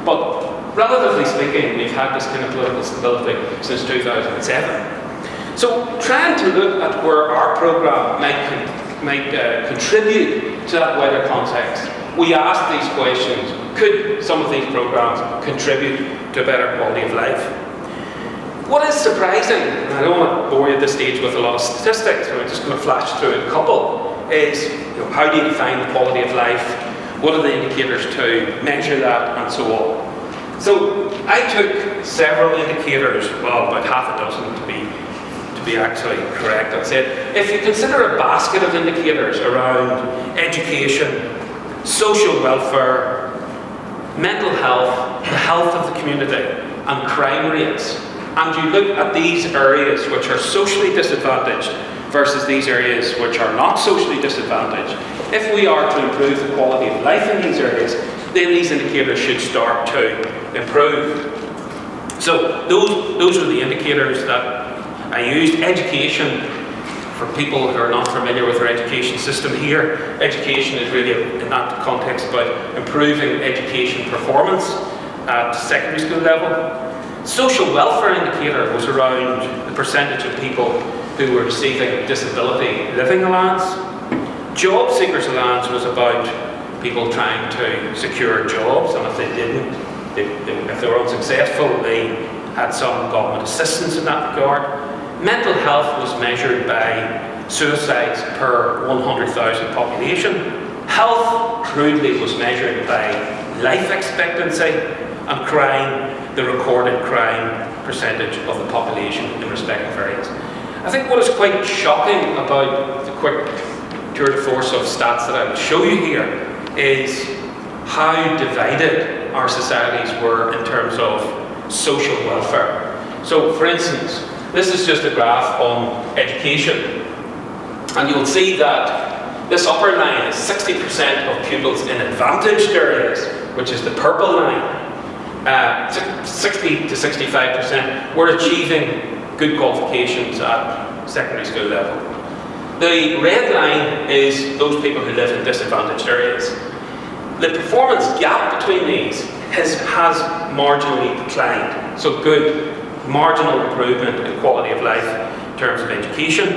But relatively speaking, we've had this kind of political stability since 2007. So trying to look at where our programme might contribute to that wider context, we asked these questions. Could some of these programmes contribute to a better quality of life? What is surprising, and I don't want to bore you at this stage with a lot of statistics, but I'm just going to flash through a couple, is how do you define the quality of life? What are the indicators to measure that, and so on. So I took several indicators, well, about half a dozen to be actually correct. I said, if you consider a basket of indicators around education, social welfare, mental health, the health of the community, and crime rates, and you look at these areas which are socially disadvantaged versus these areas which are not socially disadvantaged, if we are to improve the quality of life in these areas, then these indicators should start to improve. So those are the indicators that I used. Education, for people who are not familiar with our education system here, education is really, in that context, about improving education performance at secondary school level. Social welfare indicator was around the percentage of people who were receiving disability living allowance. Job seekers allowance was about people trying to secure jobs, and if they didn't, if they were unsuccessful, they had some government assistance in that regard. Mental health was measured by suicides per 100,000 population. Health, crudely, was measured by life expectancy, and crime, the recorded crime percentage of the population in respective areas. I think what is quite shocking about the quick tour de force of stats that I will show you here is how divided our societies were in terms of social welfare. So, for instance, this is just a graph on education, and you'll see that this upper line is 60% of pupils in advantaged areas, which is the purple line. 60 to 65% were achieving good qualifications at secondary school level. The red line is those people who live in disadvantaged areas. The performance gap between these has marginally declined. So good marginal improvement in quality of life in terms of education.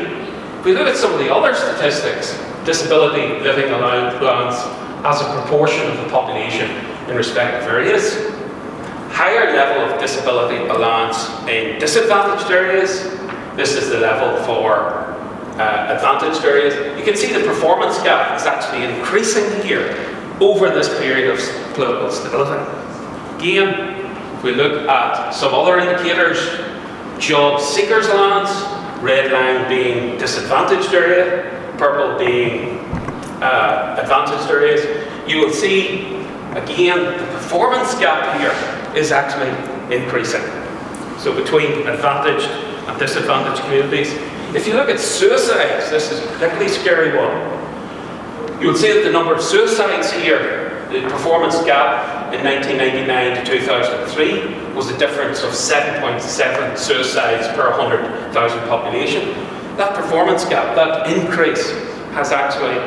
If we look at some of the other statistics, disability living allowance as a proportion of the population in respective areas, higher level of disability allowance in disadvantaged areas. This is the level for advantaged areas. You can see the performance gap is actually increasing here over this period of political stability. Again, if we look at some other indicators, job seekers allowance, red line being disadvantaged area, purple being advantaged areas, you will see again the performance gap here is actually increasing. So between advantaged and disadvantaged communities. If you look at suicides, this is a particularly scary one. You will see that the number of suicides here, the performance gap in 1999 to 2003 was a difference of 7.7 suicides per 100,000 population. that performance gap, that increase, has actually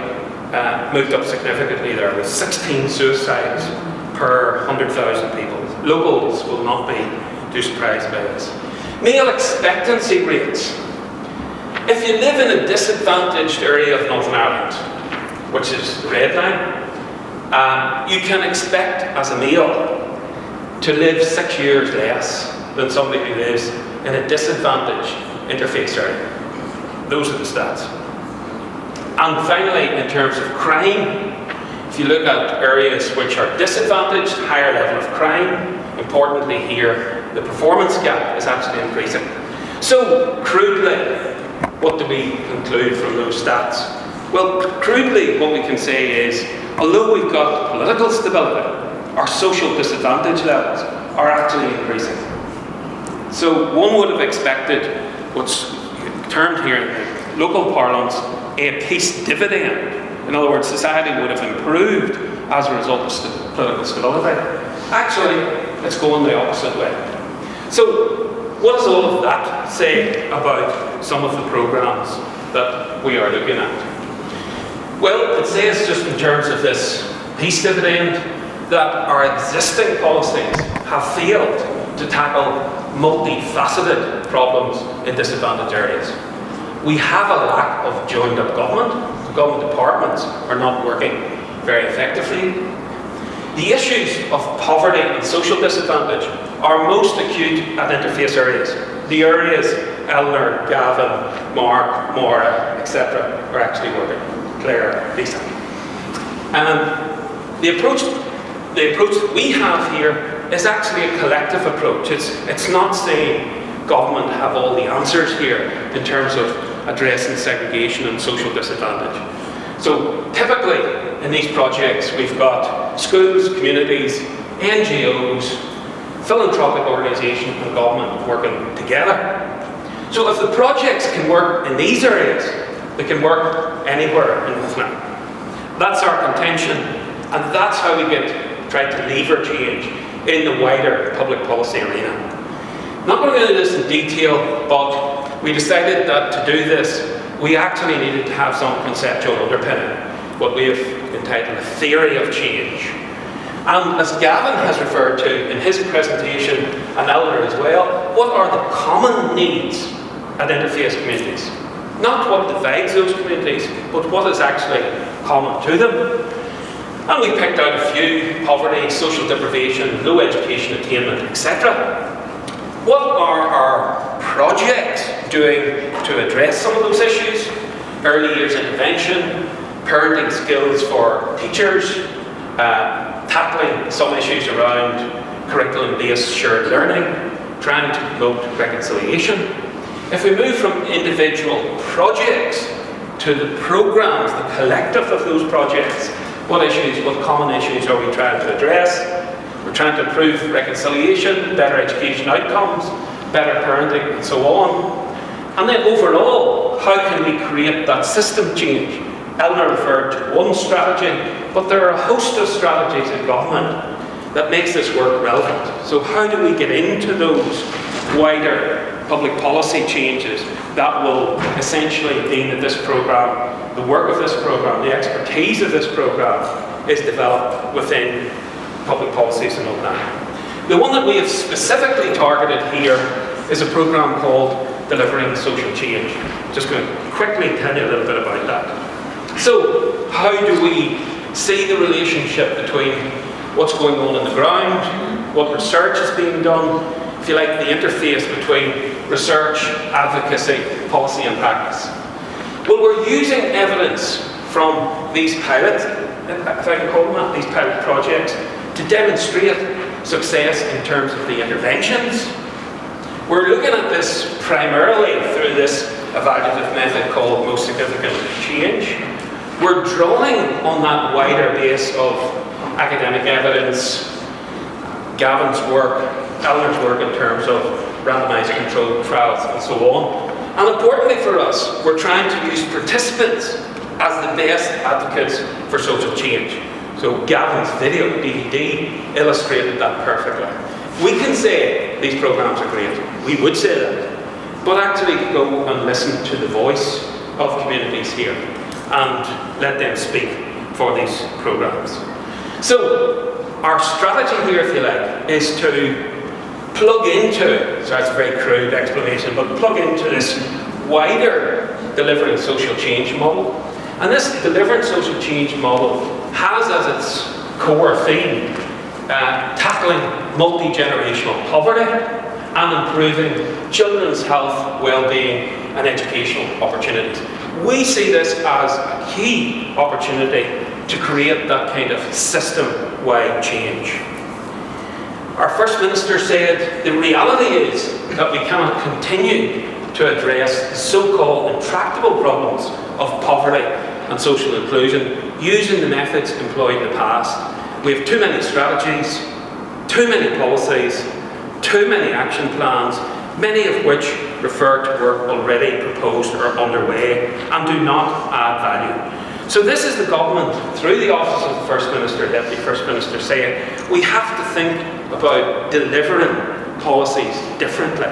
moved up significantly there, with 16 suicides per 100,000 people. Locals will not be too surprised by this. Male expectancy rates. If you live in a disadvantaged area of Northern Ireland, which is the red line, you can expect as a male to live 6 years less than somebody who lives in a disadvantaged interface area. Those are the stats. And finally, in terms of crime, if you look at areas which are disadvantaged, higher level of crime, importantly here, the performance gap is actually increasing. So, crudely, what do we conclude from those stats? Well, crudely, what we can say is, although we've got political stability, our social disadvantage levels are actually increasing. So one would have expected what's termed here in local parlance a peace dividend. In other words, society would have improved as a result of political stability. Actually, it's going the opposite way. So what does all of that say about some of the programmes that we are looking at? Well, it says just in terms of this peace dividend that our existing policies have failed to tackle multifaceted problems in disadvantaged areas. We have a lack of joined up government. The government departments are not working very effectively. The issues of poverty and social disadvantage are most acute at interface areas. The areas Eleanor, Gavin, Mark, Maura, etc. are actually working. Claire, Lisa. The approach that we have here is actually a collective approach. It's not saying government have all the answers here in terms of addressing segregation and social disadvantage. So typically in these projects we've got schools, communities, NGOs, philanthropic organisations and government working together. So if the projects can work in these areas, they can work anywhere in Northern Ireland. That's our contention, and that's how we try to lever change in the wider public policy arena. I'm not going to go into this in detail, but we decided that to do this, we actually needed to have some conceptual underpinning, what we have entitled a theory of change. And as Gavin has referred to in his presentation, and Eleanor as well, what are the common needs at interface communities? Not what divides those communities, but what is actually common to them. And we picked out a few: poverty, social deprivation, low education attainment, etc. What are our projects doing to address some of those issues? Early years intervention, parenting skills for teachers, tackling some issues around curriculum-based shared learning, trying to promote reconciliation. If we move from individual projects to the programmes, the collective of those projects, what common issues are we trying to address? We're trying to improve reconciliation, better education outcomes, better parenting, and so on. And then overall, how can we create that system change? Eleanor referred to one strategy, but there are a host of strategies in government that makes this work relevant. So how do we get into those wider public policy changes that will essentially mean that this programme, the work of this programme, the expertise of this programme is developed within public policies in Northern Ireland. The one that we have specifically targeted here is a programme called Delivering Social Change. Just going to quickly tell you a little bit about that. So, how do we see the relationship between what's going on the ground, what research is being done, if you like, the interface between research, advocacy, policy and practice? Well, we're using evidence from these pilots, if I can call them that, these pilot projects, to demonstrate success in terms of the interventions. We're looking at this primarily through this evaluative method called Most Significant Change. We're drawing on that wider base of academic evidence, Gavin's work, Eleanor's work in terms of randomised controlled trials and so on. And importantly for us, we're trying to use participants as the best advocates for social change. So Gavin's video, DVD, illustrated that perfectly. We can say these programmes are great. We would say that. but actually go and listen to the voice of communities here and let them speak for these programmes. So our strategy here, if you like, is to plug into, so that's a very crude explanation, but plug into this wider delivering social change model. And this delivering social change model has as its core theme tackling multi-generational poverty and improving children's health, well-being and educational opportunities. We see this as a key opportunity to create that kind of system-wide change. Our First Minister said the reality is that we cannot continue to address the so-called intractable problems of poverty and social inclusion using the methods employed in the past. We have too many strategies, too many policies, too many action plans, many of which refer to work already proposed or underway and do not add value. So this is the government, through the Office of the First Minister, Deputy First Minister, saying we have to think about delivering policies differently.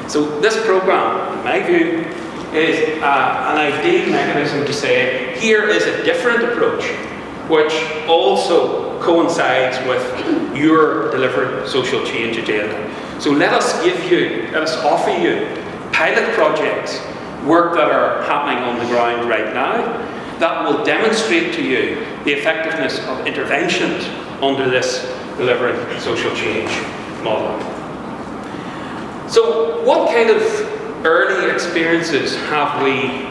So this programme, in my view, is an ideal mechanism to say here is a different approach which also coincides with your delivered social change agenda. So let us offer you pilot projects, work that are happening on the ground right now, that will demonstrate to you the effectiveness of interventions under this delivering social change model. So what kind of early experiences have we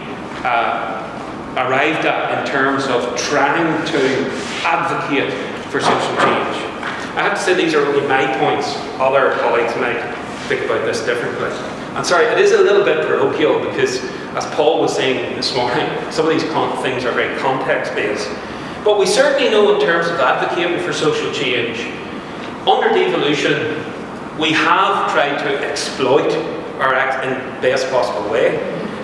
arrived at in terms of trying to advocate for social change? I have to say these are only my points. Other colleagues might think about this differently. I'm sorry, it is a little bit parochial because, as Paul was saying this morning, some of these things are very context-based. But we certainly know in terms of advocating for social change, under devolution, we have tried to exploit in the best possible way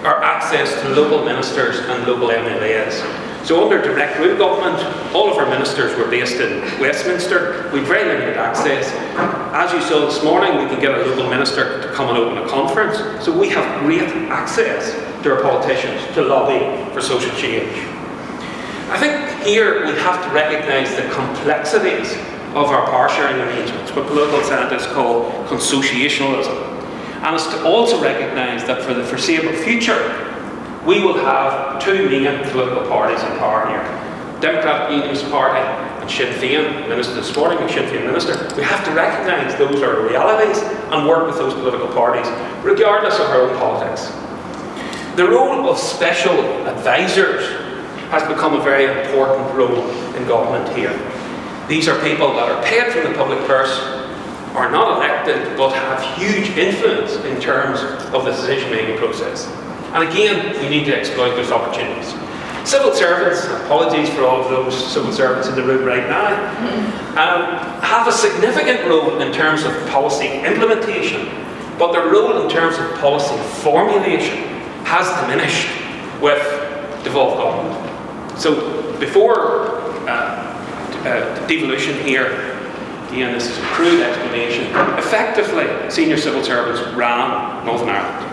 our access to local ministers and local MLAs. So under direct rule government, all of our ministers were based in Westminster. We had very limited access. As you saw this morning, we can get a local minister to come and open a conference. So we have great access to our politicians to lobby for social change. I think here we have to recognise the complexities of our power sharing arrangements, what political scientists call consociationalism. And it's to also recognise that for the foreseeable future, we will have two main political parties in power here. Democratic Unionist Party and Sinn Féin, Minister this morning, and Sinn Féin Minister. We have to recognise those are realities and work with those political parties, regardless of our own politics. The role of special advisors has become a very important role in government here. These are people that are paid from the public purse, are not elected, but have huge influence in terms of the decision-making process. And again, we need to exploit those opportunities. Civil servants, apologies for all of those civil servants in the room right now, have a significant role in terms of policy implementation, but their role in terms of policy formulation has diminished with devolved government. So before devolution here, again, this is a crude explanation, effectively senior civil servants ran Northern Ireland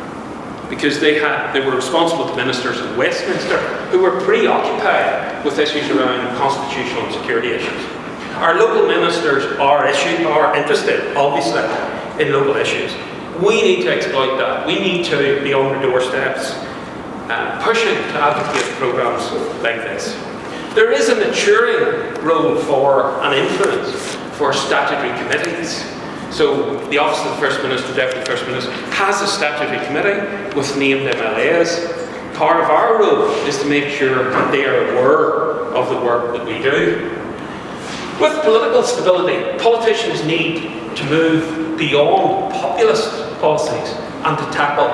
because they were responsible to ministers in Westminster who were preoccupied with issues around constitutional and security issues. Our local ministers are interested, obviously, in local issues. We need to exploit that. We need to be on their doorsteps, pushing to advocate programmes like this. There is a maturing role for an influence for statutory committees. So the Office of the First Minister, Deputy First Minister, has a statutory committee with named MLAs. Part of our role is to make sure that they are aware of the work that we do. With political stability, politicians need to move beyond populist policies and to tackle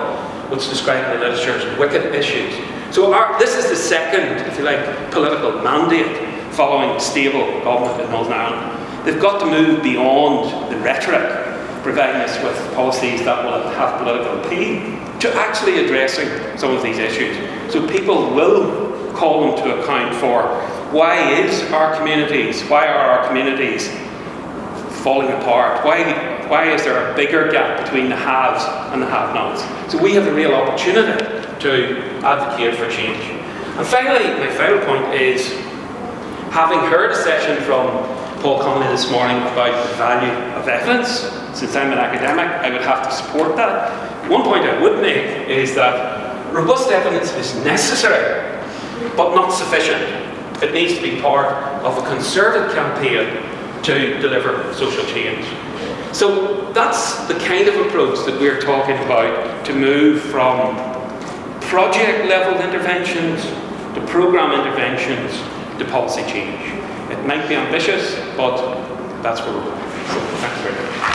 what's described in the literature as wicked issues. So this is the second, if you like, political mandate following stable government in Northern Ireland. They've got to move beyond the rhetoric, providing us with policies that will have political appeal, to actually addressing some of these issues. So people will call them to account for why are our communities falling apart? Why Why is there a bigger gap between the haves and the have-nots? So we have a real opportunity to advocate for change. And finally, my final point is, having heard a session from Paul Connolly this morning about the value of evidence, since I'm an academic, I would have to support that. One point I would make is that robust evidence is necessary, but not sufficient. It needs to be part of a concerted campaign to deliver social change. So that's the kind of approach that we're talking about, to move from project-level interventions to programme interventions to policy change. It might be ambitious, but that's where we're going. So thank you very much.